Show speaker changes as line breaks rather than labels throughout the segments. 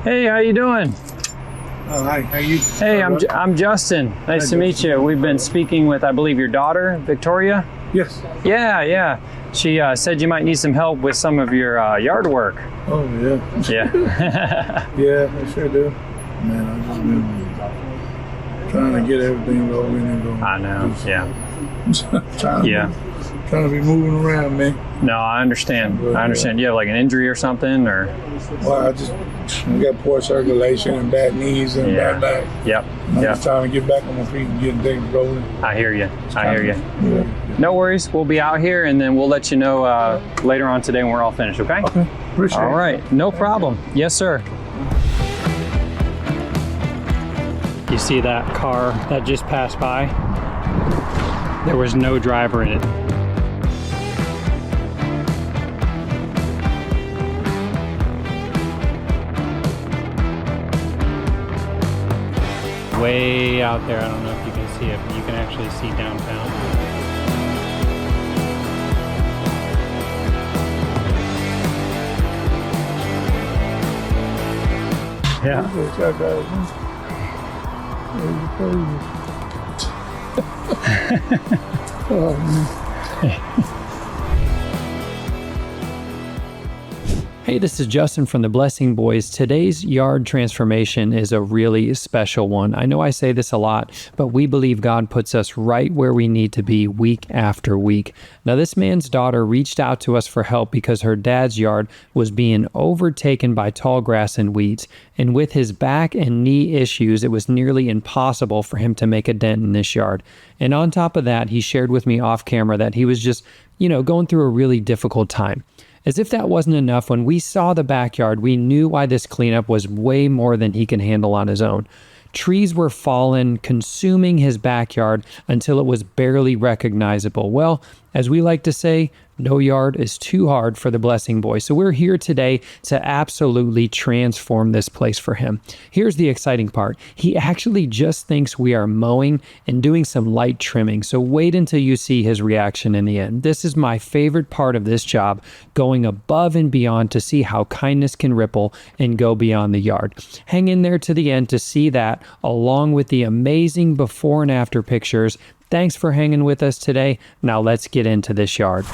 Hey, how you doing?
Hi, how you?
Hey, I'm Justin. Nice to meet you. We've been speaking with, I believe, your daughter, Victoria?
Yes.
Yeah. She said you might need some help with some of your yard work.
Oh, yeah.
Yeah.
Yeah, I sure do. Man, I've just been trying to get everything rolling and going.
I know, yeah.
Trying to be moving around, man.
No, I understand.
But,
I understand. You have like an injury or something, or?
Well, I got poor circulation and bad knees and bad back.
Yep.
I'm just trying to get back on my feet and get things rolling.
I hear you.
Yeah.
No worries. We'll be out here and then we'll let you know later on today when we're all finished, okay?
Okay. Appreciate it.
All right. No problem. Yes, sir. You see that car that just passed by? There was no driver in it. Way out there, I don't know if you can see it, but you can actually see downtown. Yeah.
Oh, man.
Hey, this is Justin from the Blessing Boys. Today's yard transformation is a really special one. I know I say this a lot, but we believe God puts us right where we need to be week after week. Now, this man's daughter reached out to us for help because her dad's yard was being overtaken by tall grass and weeds. And with his back and knee issues, it was nearly impossible for him to make a dent in this yard. And on top of that, he shared with me off camera that he was just, going through a really difficult time. As if that wasn't enough, when we saw the backyard, we knew why this cleanup was way more than he can handle on his own. Trees were fallen, consuming his backyard until it was barely recognizable. Well, as we like to say, no yard is too hard for the Blessing Boys. So we're here today to absolutely transform this place for him. Here's the exciting part. He actually just thinks we are mowing and doing some light trimming. So wait until you see his reaction in the end. This is my favorite part of this job, going above and beyond to see how kindness can ripple and go beyond the yard. Hang in there to the end to see that, along with the amazing before and after pictures. Thanks for hanging with us today. Now let's get into this yard.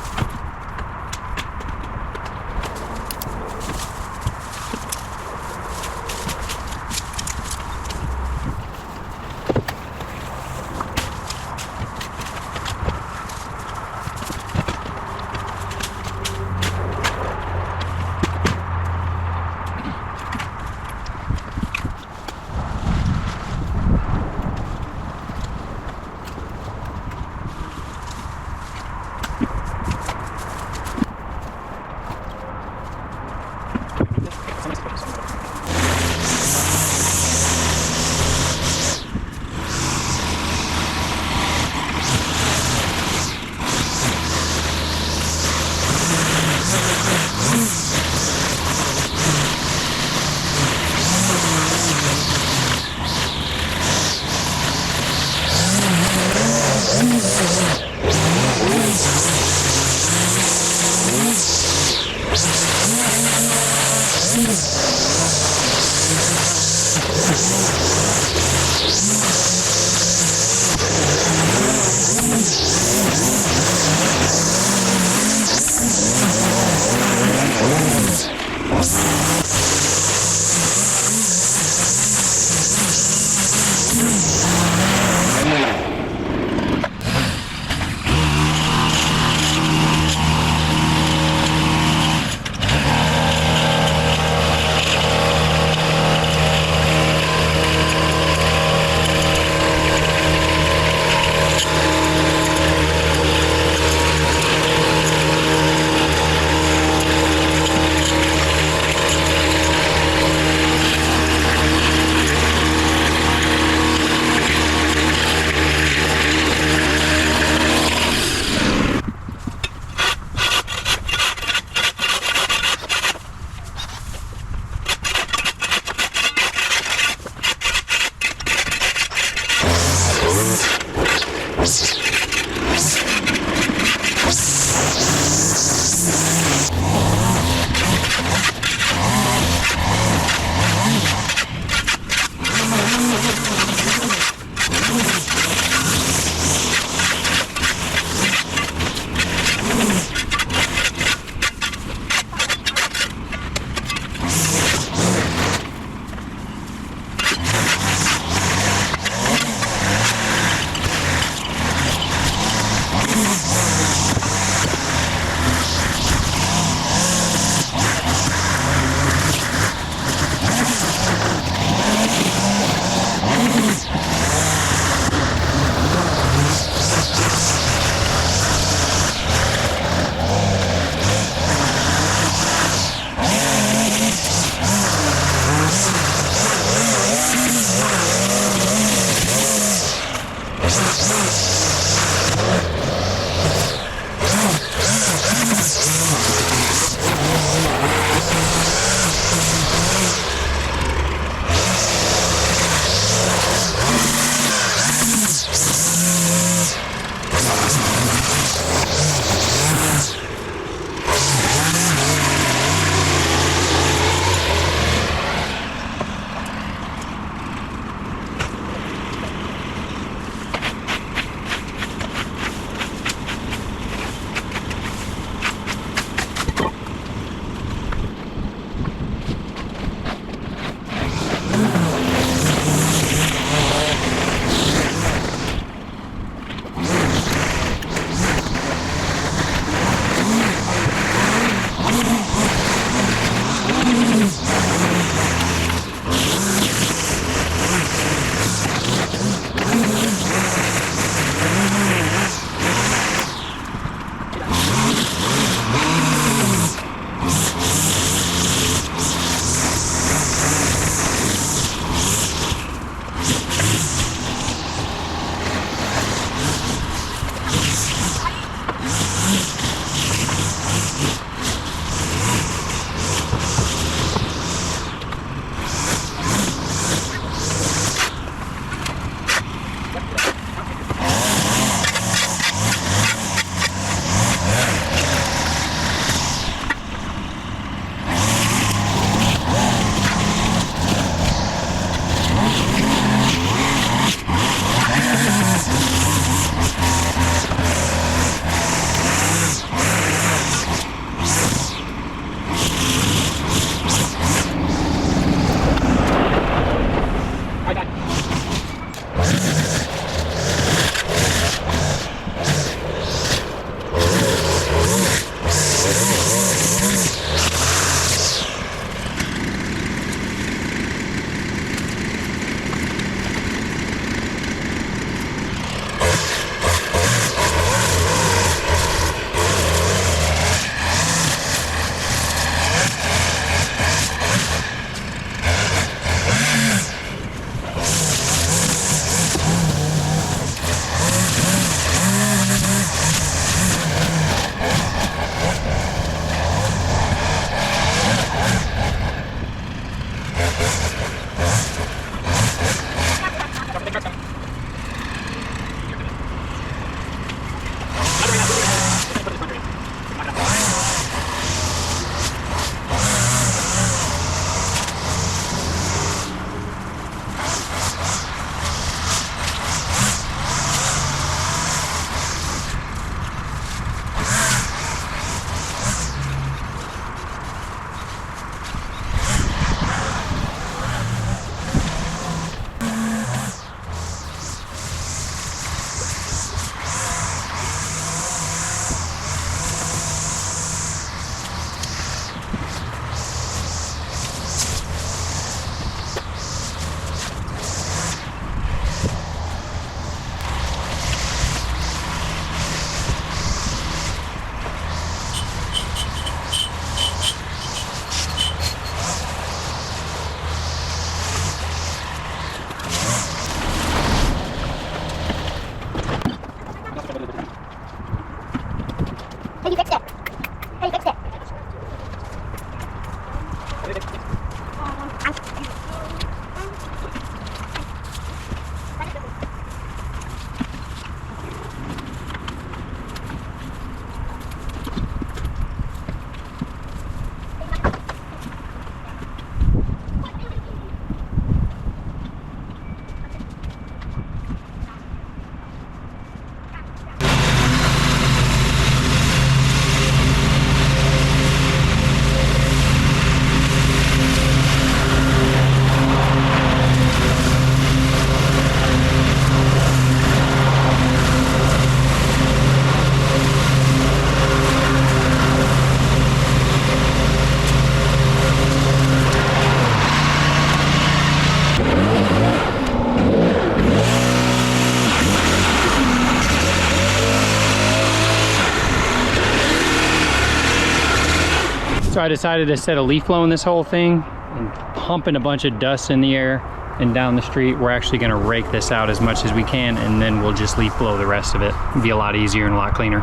So I decided instead of leaf blowing this whole thing and pumping a bunch of dust in the air and down the street, we're actually gonna rake this out as much as we can, and then we'll just leaf blow the rest of it. It'll be a lot easier and a lot cleaner.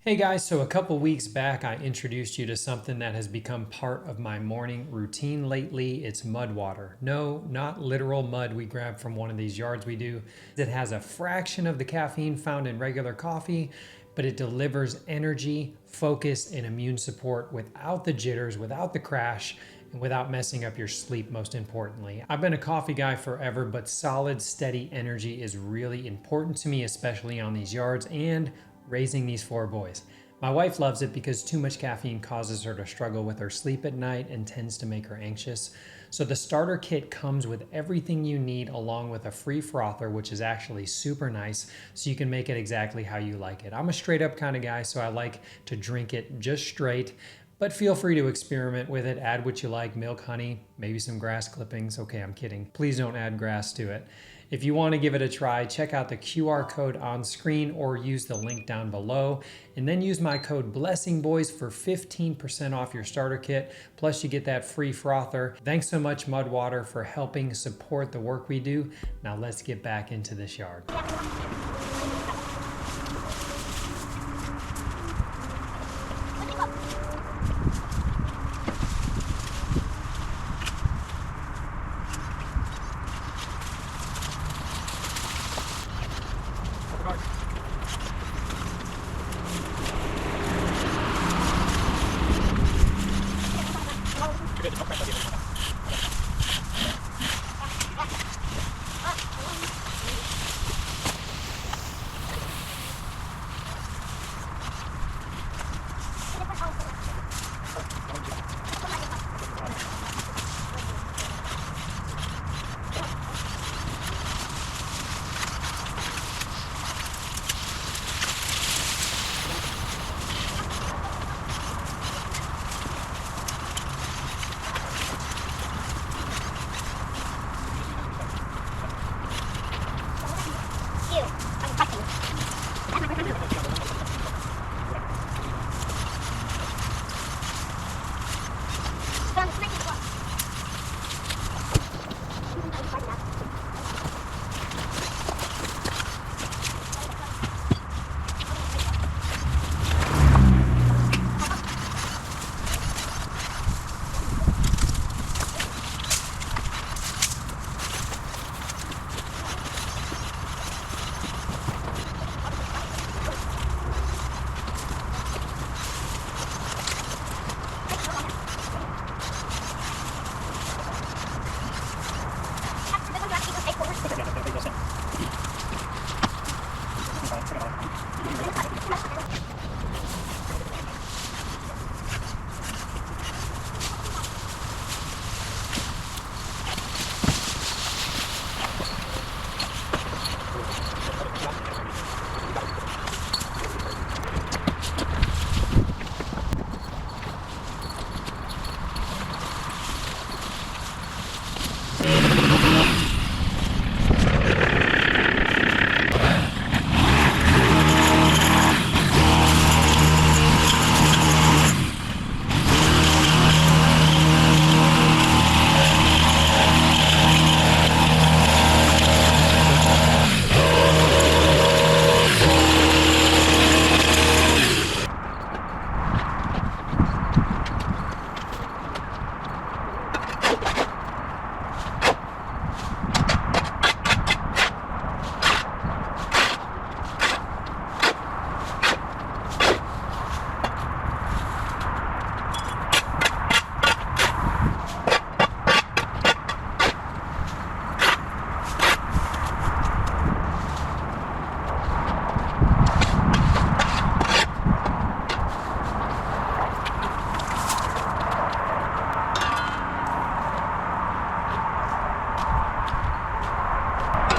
Hey guys, so a couple weeks back I introduced you to something that has become part of my morning routine lately. It's mud water. No, not literal mud we grab from one of these yards we do. It has a fraction of the caffeine found in regular coffee, but it delivers energy, focus, and immune support without the jitters, without the crash, and without messing up your sleep, most importantly. I've been a coffee guy forever, but solid, steady energy is really important to me, especially on these yards and raising these 4 boys. My wife loves it because too much caffeine causes her to struggle with her sleep at night and tends to make her anxious. So the starter kit comes with everything you need along with a free frother, which is actually super nice, so you can make it exactly how you like it. I'm a straight up kind of guy, so I like to drink it just straight, but feel free to experiment with it. Add what you like, milk, honey, maybe some grass clippings. Okay, I'm kidding. Please don't add grass to it. If you want to give it a try, check out the QR code on screen or use the link down below, and then use my code blessingboys for 15% off your starter kit. Plus you get that free frother. Thanks so much, Mud Water, for helping support the work we do. Now let's get back into this yard.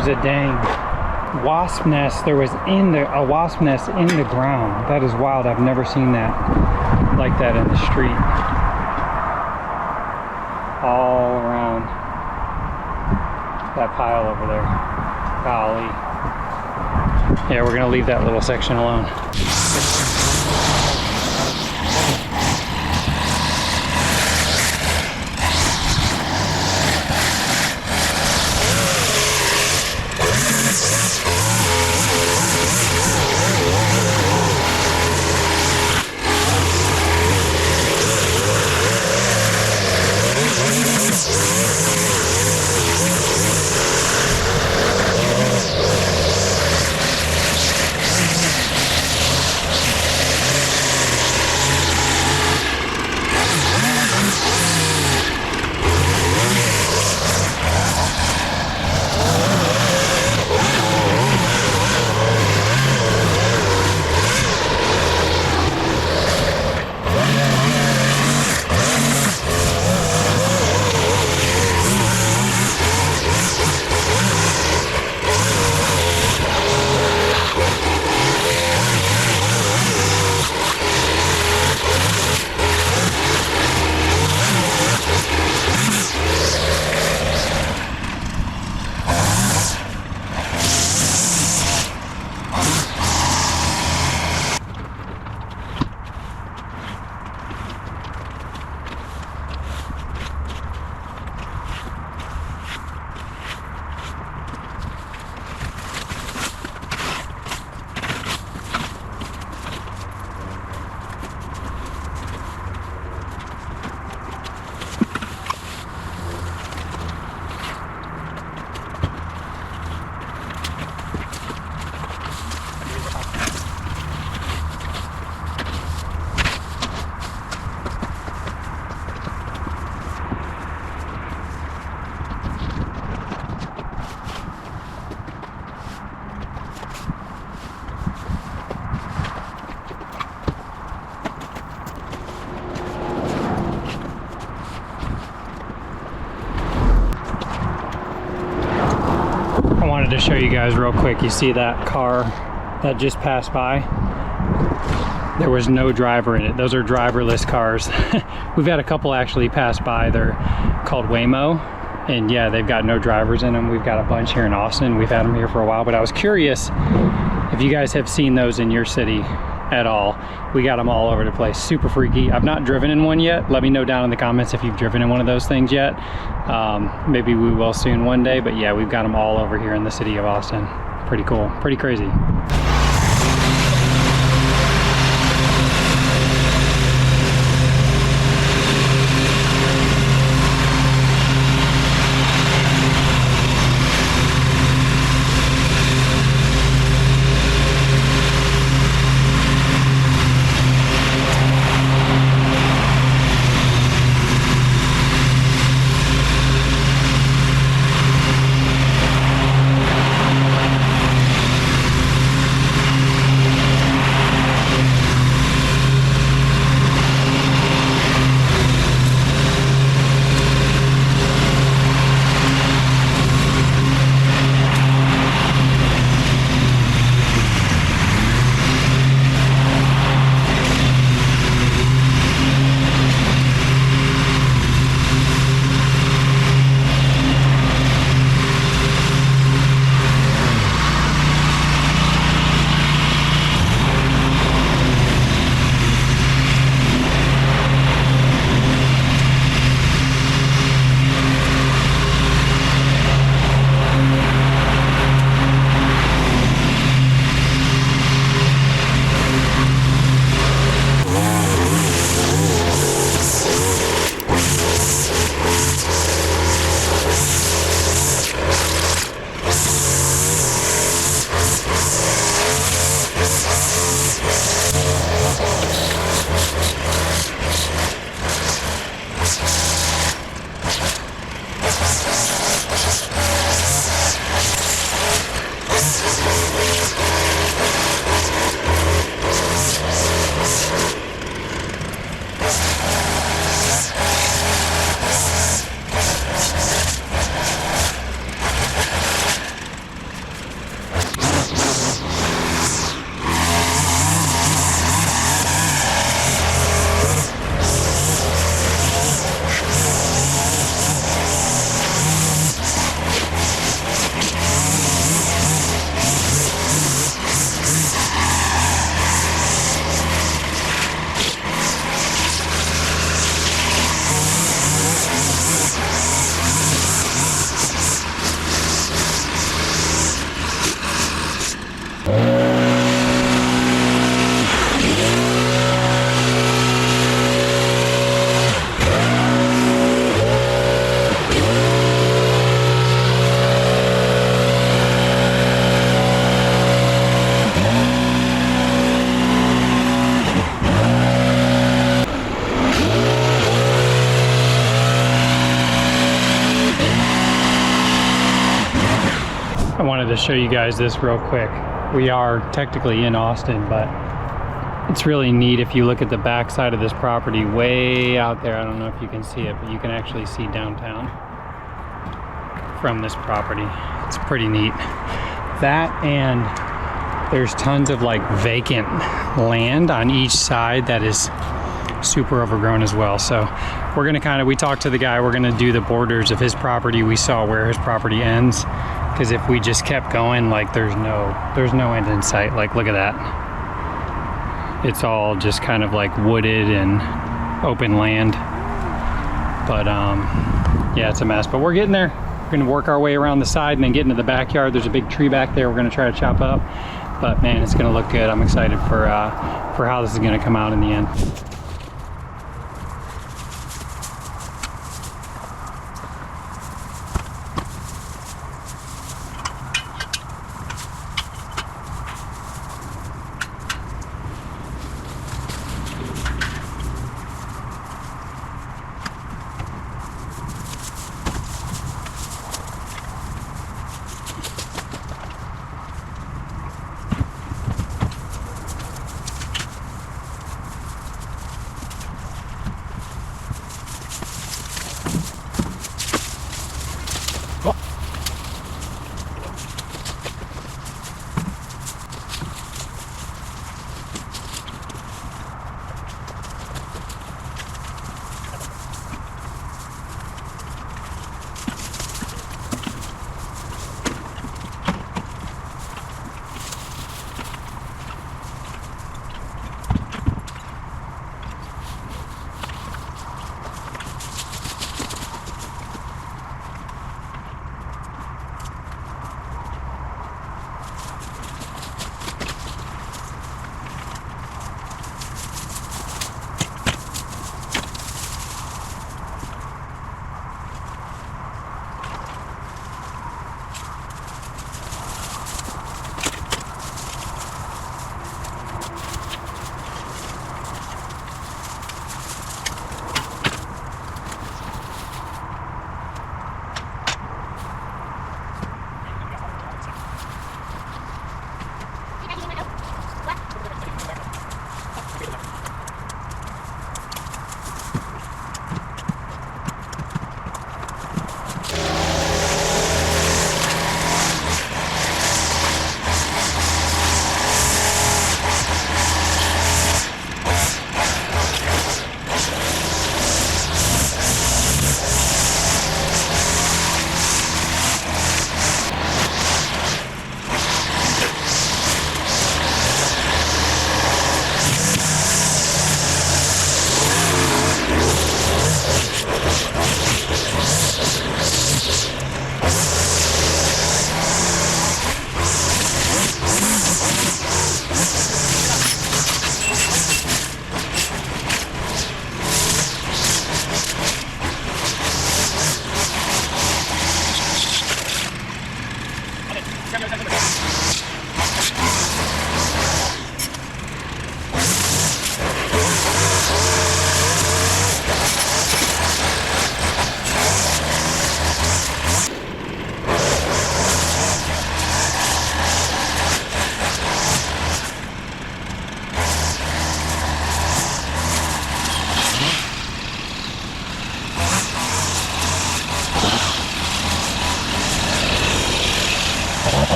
was a dang wasp nest. There was a wasp nest in the ground. That is wild. I've never seen that like that in the street. All around that pile over there. Golly. Yeah, we're gonna leave that little section alone. To show you guys real quick, you see that car that just passed by? There was no driver in it. Those are driverless cars. We've had a couple actually pass by. They're called Waymo, and yeah, they've got no drivers in them. We've got a bunch here in Austin. We've had them here for a while, but I was curious if you guys have seen those in your city at all. We got them all over the place. Super freaky. I've not driven in one yet. Let me know down in the comments if you've driven in one of those things yet. Maybe we will soon one day, but yeah, we've got them all over here in the city of Austin. Pretty cool, pretty crazy. wanted to show you guys this real quick. We are technically in Austin, but it's really neat if you look at the back side of this property way out there. I don't know if you can see it, but you can actually see downtown from this property. It's pretty neat. That, and there's tons of like vacant land on each side that is super overgrown as well. So we're gonna we talked to the guy, we're gonna do the borders of his property. We saw where his property ends, because if we just kept going, like there's no end in sight. Like look at that. It's all just kind of like wooded and open land. But yeah, it's a mess, but we're getting there. We're gonna work our way around the side and then get into the backyard. There's a big tree back there we're gonna try to chop up. But man, it's gonna look good. I'm excited for how this is gonna come out in the end.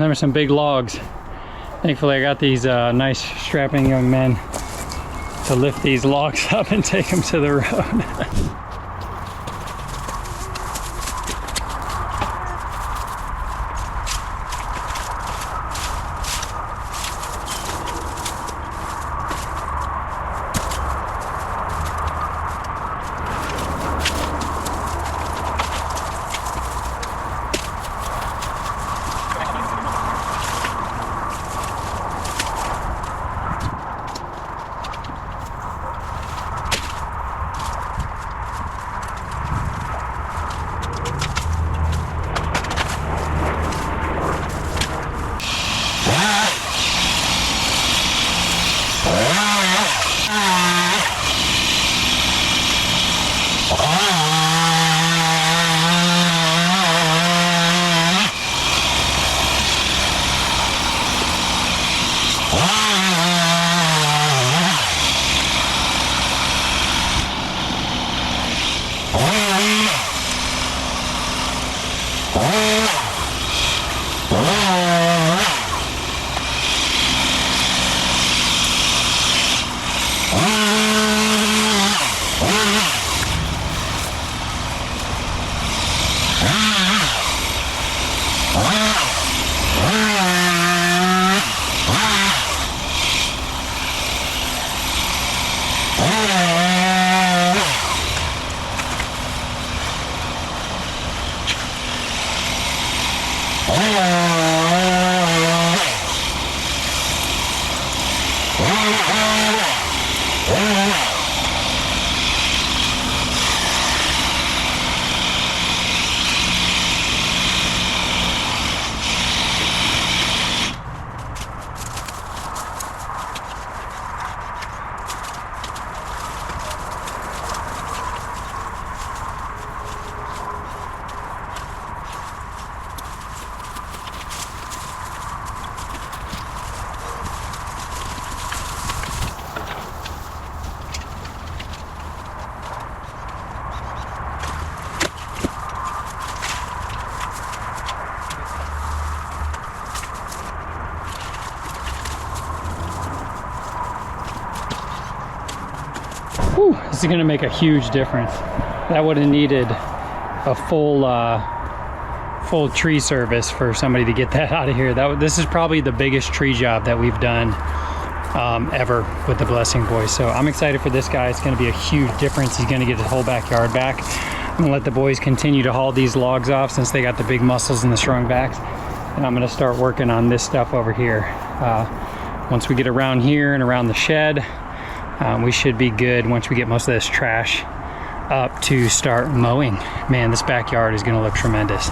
there are some big logs. Thankfully, I got these nice strapping young men to lift these logs up and take them to the road. Whew, this is gonna make a huge difference. That would have needed a full tree service for somebody to get that out of here. This is probably the biggest tree job that we've done ever with the Blessing Boys. So I'm excited for this guy. It's gonna be a huge difference. He's gonna get his whole backyard back. I'm gonna let the boys continue to haul these logs off since they got the big muscles and the strong backs. And I'm gonna start working on this stuff over here. Once we get around here and around the shed, we should be good once we get most of this trash up to start mowing. Man, this backyard is gonna look tremendous.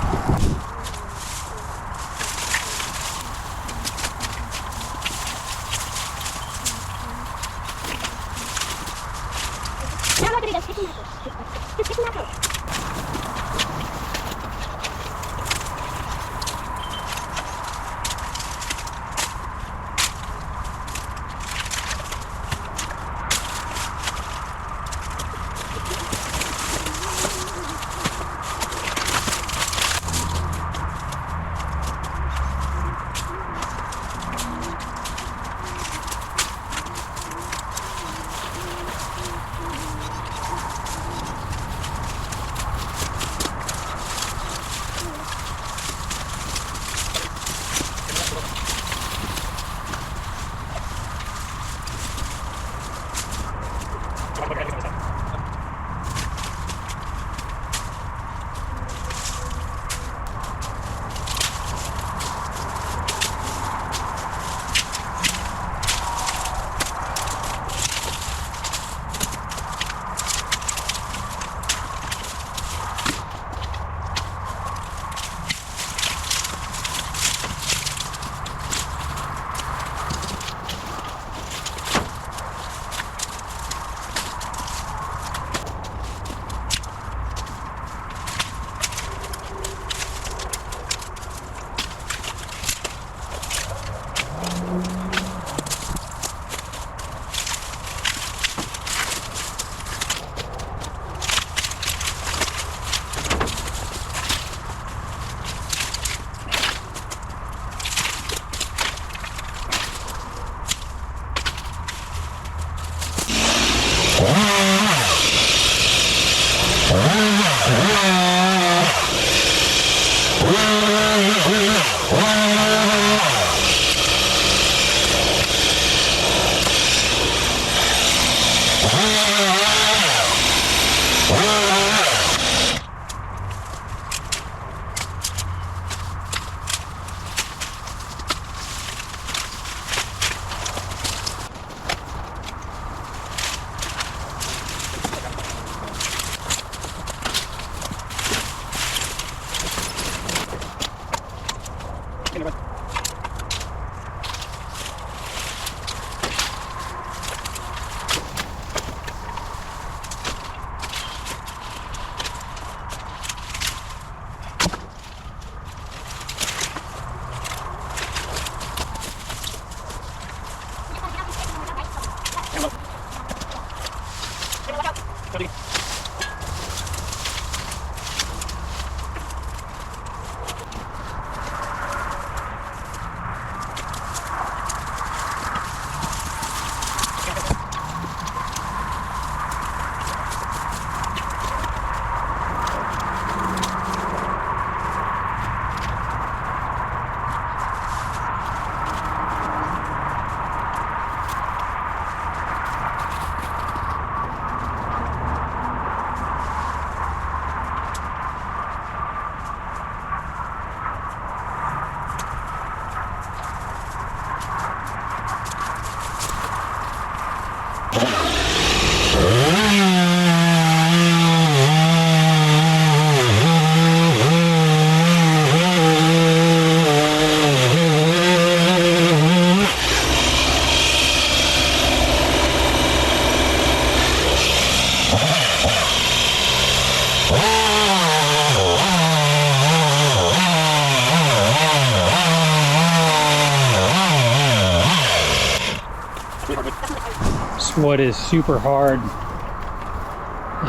What is super hard,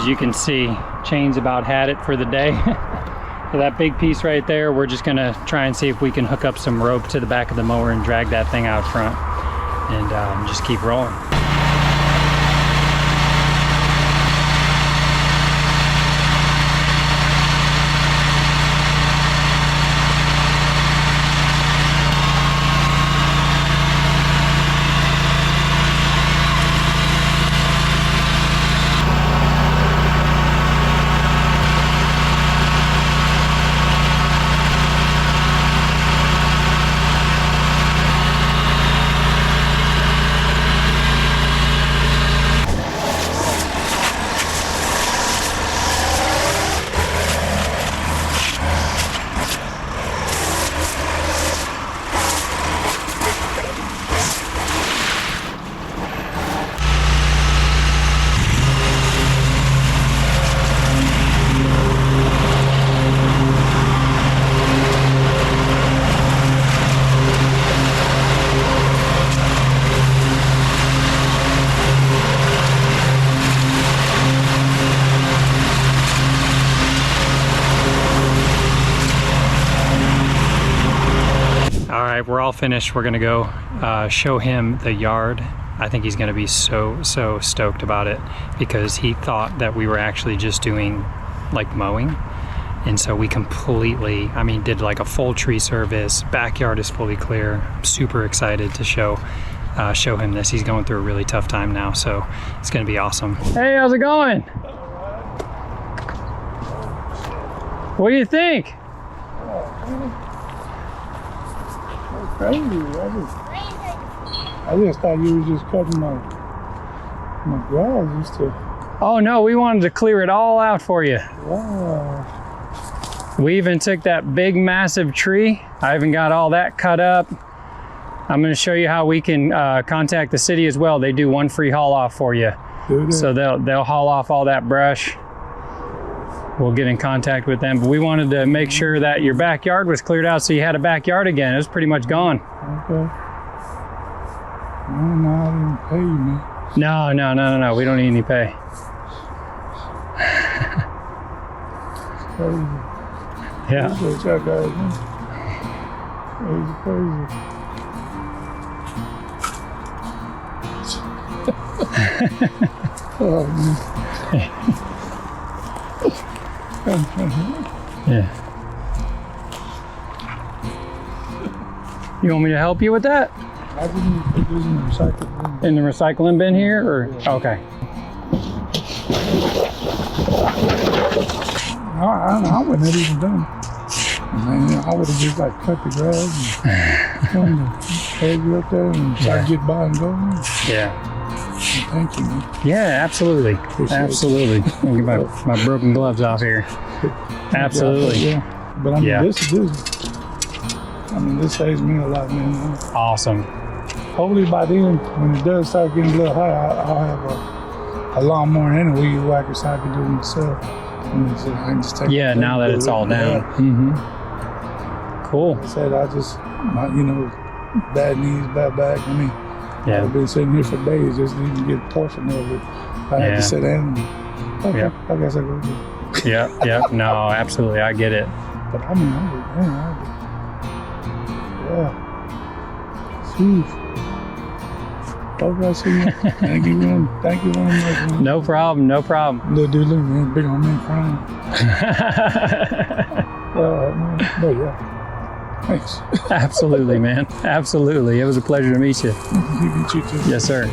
as you can see, chain's about had it for the day. For that big piece right there, we're just gonna try and see if we can hook up some rope to the back of the mower and drag that thing out front and just keep rolling. We're all finished. We're gonna go show him the yard. I think he's gonna be so stoked about it, because he thought that we were actually just doing like mowing, and so we completely, I mean, did like a full tree service. Backyard is fully clear. I'm super excited to show him this. He's going through a really tough time now, so it's gonna be awesome. Hey, how's it going? What do you think?
Crazy. I just thought you were just cutting my grass just to.
Oh no, we wanted to clear it all out for you.
Wow.
We even took that big massive tree. I even got all that cut up. I'm going to show you how we can contact the city as well. They do one free haul off for you. So they'll haul off all that brush. We'll get in contact with them, but we wanted to make sure that your backyard was cleared out so you had a backyard again. It was pretty much gone.
Okay. No, I didn't pay you, man.
No. We don't need any pay.
It's crazy.
Yeah.
That's what y'all guys do. Crazy. Oh, man.
Yeah. You want me to help you with that?
I didn't put this in the recycling bin.
In the recycling bin here, or okay.
I wouldn't have even done it. Man, I would have just like cut the grass and come to have you up there and try to get by and go.
Yeah.
Thank you, man.
Yeah, absolutely.
Appreciate
Absolutely. I'll get my broken gloves off here. Absolutely.
Yeah. But I mean, this saves me a lot, man.
Awesome.
Hopefully by then, when it does start getting a little higher, I'll have a lawnmower and a weed whacker so I can do it myself. So I can just take
now that it's all down.
Yeah.
Cool.
Like I said, bad knees, bad back. I mean, I've been sitting here for days just to even get a portion of it. I had to sit down and, okay, I guess I go do it.
Yeah. No, absolutely. I get it.
But I mean, Jeez. Okay, see you. Thank you very much, man.
No problem.
Little dude, look, man, big old man crying. Man, but yeah, thanks.
Absolutely, man. Absolutely. It was a pleasure to meet you.
Meet you too.
Yes, sir.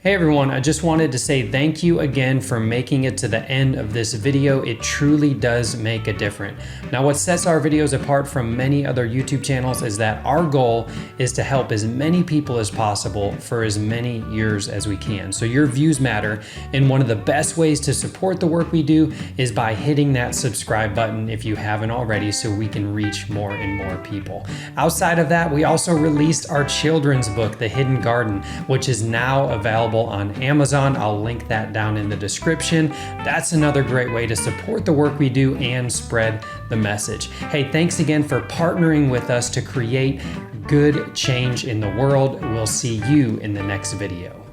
Hey everyone, I just wanted to say thank you again for making it to the end of this video. It truly does make a difference. Now what sets our videos apart from many other YouTube channels is that our goal is to help as many people as possible for as many years as we can. So your views matter, and one of the best ways to support the work we do is by hitting that subscribe button if you haven't already, so we can reach more and more people. Outside of that, we also released our children's book, The Hidden Garden, which is now available on Amazon. I'll link that down in the description. That's another great way to support the work we do and spread the message. Hey, thanks again for partnering with us to create good change in the world. We'll see you in the next video.